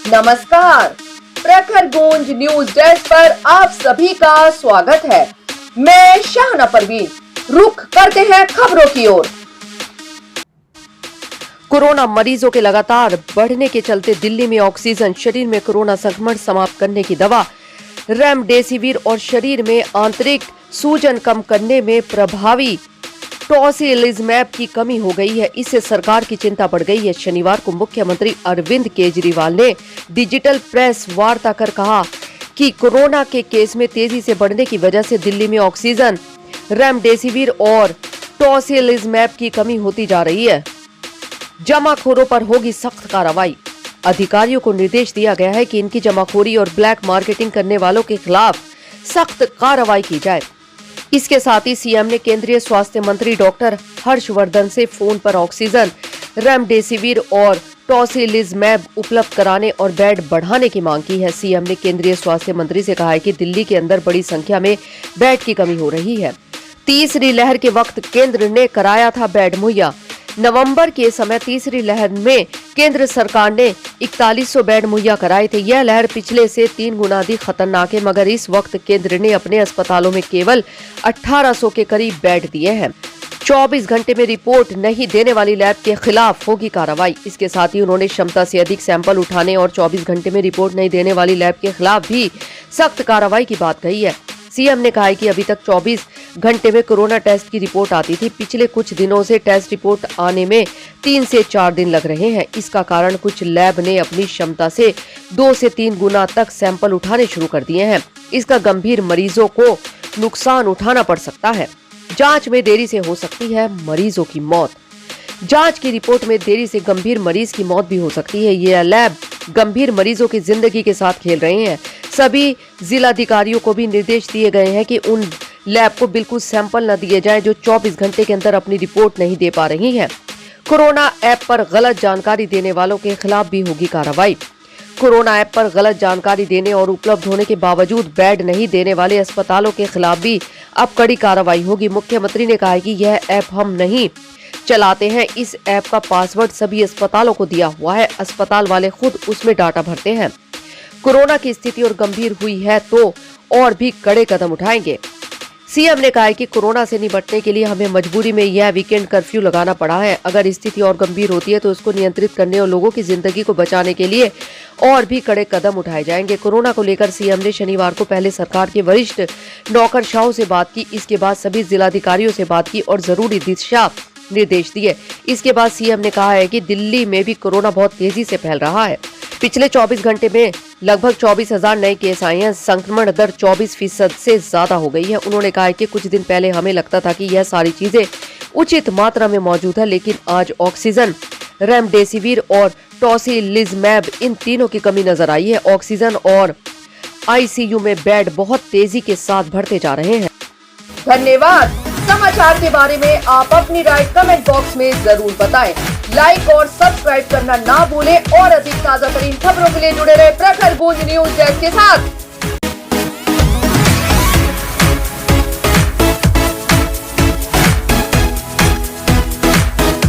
नमस्कार, प्रखर गूंज न्यूज डेस्क पर आप सभी का स्वागत है। मैं शाहना परवीन। रुख करते हैं खबरों की ओर। कोरोना मरीजों के लगातार बढ़ने के चलते दिल्ली में ऑक्सीजन, शरीर में कोरोना संक्रमण समाप्त करने की दवा रेमडेसिविर और शरीर में आंतरिक सूजन कम करने में प्रभावी टोसिलिजुमैब की कमी हो गई है। इससे सरकार की चिंता बढ़ गई है। शनिवार को मुख्यमंत्री अरविंद केजरीवाल ने डिजिटल प्रेस वार्ता कर कहा कि कोरोना के केस में तेजी से बढ़ने की वजह से दिल्ली में ऑक्सीजन, रेमडेसिविर और टोसिलिजुमैब की कमी होती जा रही है। जमाखोरों पर होगी सख्त कार्रवाई। अधिकारियों को निर्देश दिया गया है कि इनकी जमाखोरी और ब्लैक मार्केटिंग करने वालों के खिलाफ सख्त कार्रवाई की जाए। इसके साथ ही सीएम ने केंद्रीय स्वास्थ्य मंत्री डॉक्टर हर्षवर्धन से फोन पर ऑक्सीजन, रेमडेसिविर और टोसिलिजुमैब उपलब्ध कराने और बेड बढ़ाने की मांग की है। सीएम ने केंद्रीय स्वास्थ्य मंत्री से कहा है कि दिल्ली के अंदर बड़ी संख्या में बेड की कमी हो रही है। तीसरी लहर के वक्त केंद्र ने कराया था बेड मुहैया। नवंबर के समय तीसरी लहर में केंद्र सरकार ने 4100 बेड मुहैया कराए थे। यह लहर पिछले से 3 गुना अधिक खतरनाक है, मगर इस वक्त केंद्र ने अपने अस्पतालों में केवल 1800 के करीब बेड दिए हैं। 24 घंटे में रिपोर्ट नहीं देने वाली लैब के खिलाफ होगी कार्रवाई। इसके साथ ही उन्होंने क्षमता से अधिक सैंपल उठाने और 24 घंटे में रिपोर्ट नहीं देने वाली लैब के खिलाफ भी सख्त कार्रवाई की बात कही है। सीएम ने कहा है कि अभी तक 24 घंटे में कोरोना टेस्ट की रिपोर्ट आती थी। पिछले कुछ दिनों से टेस्ट रिपोर्ट आने में 3 से 4 दिन लग रहे हैं। इसका कारण कुछ लैब ने अपनी क्षमता से 2 से 3 गुना तक सैंपल उठाने शुरू कर दिए हैं। इसका गंभीर मरीजों को नुकसान उठाना पड़ सकता है। जांच में देरी से हो सकती है मरीजों की मौत। जांच की रिपोर्ट में देरी से गंभीर मरीज की मौत भी हो सकती है। ये लैब गंभीर मरीजों की जिंदगी के साथ खेल रहे हैं। सभी जिलाधिकारियों को भी निर्देश दिए गए हैं कि उन लैब को बिल्कुल सैंपल न दिए जाएं जो 24 घंटे के अंदर अपनी रिपोर्ट नहीं दे पा रही हैं। कोरोना ऐप पर गलत जानकारी देने वालों के खिलाफ भी होगी कार्रवाई। कोरोना ऐप पर गलत जानकारी देने और उपलब्ध होने के बावजूद बेड नहीं देने वाले अस्पतालों के खिलाफ भी अब कड़ी कार्रवाई होगी। मुख्यमंत्री ने कहा है कि यह ऐप हम नहीं चलाते हैं। इस ऐप का पासवर्ड सभी अस्पतालों को दिया हुआ है। अस्पताल वाले खुद उसमें डाटा भरते हैं। कोरोना की स्थिति और गंभीर हुई है तो और भी कड़े कदम उठाएंगे। सीएम ने कहा है कि कोरोना से निपटने के लिए हमें मजबूरी में यह वीकेंड कर्फ्यू लगाना पड़ा है। अगर स्थिति और गंभीर होती है तो उसको नियंत्रित करने और लोगों की जिंदगी को बचाने के लिए और भी कड़े कदम उठाए जाएंगे। कोरोना को लेकर सीएम ने शनिवार को पहले सरकार के वरिष्ठ नौकरशाहों से बात की। इसके बाद सभी जिलाधिकारियों से बात की और जरूरी दिशा निर्देश दिए। इसके बाद सीएम ने कहा है कि दिल्ली में भी कोरोना बहुत तेजी से फैल रहा है। पिछले 24 घंटे में लगभग 24,000 नए केस आए हैं। संक्रमण दर 24% से ज्यादा हो गई है। उन्होंने कहा है कि कुछ दिन पहले हमें लगता था कि यह सारी चीजें उचित मात्रा में मौजूद है, लेकिन आज ऑक्सीजन, रेमडेसिविर और टोसिलिजुमैब इन तीनों की कमी नजर आई है। ऑक्सीजन और आईसीयू में बेड बहुत तेजी के साथ भरते जा रहे हैं। धन्यवाद। समाचार के बारे में आप अपनी राय कमेंट बॉक्स में जरूर बताएं। लाइक और सब्सक्राइब करना ना भूलें और अधिक ताजा तरीन खबरों के लिए जुड़े रहे प्रखर गूंज न्यूज डेस्क के साथ।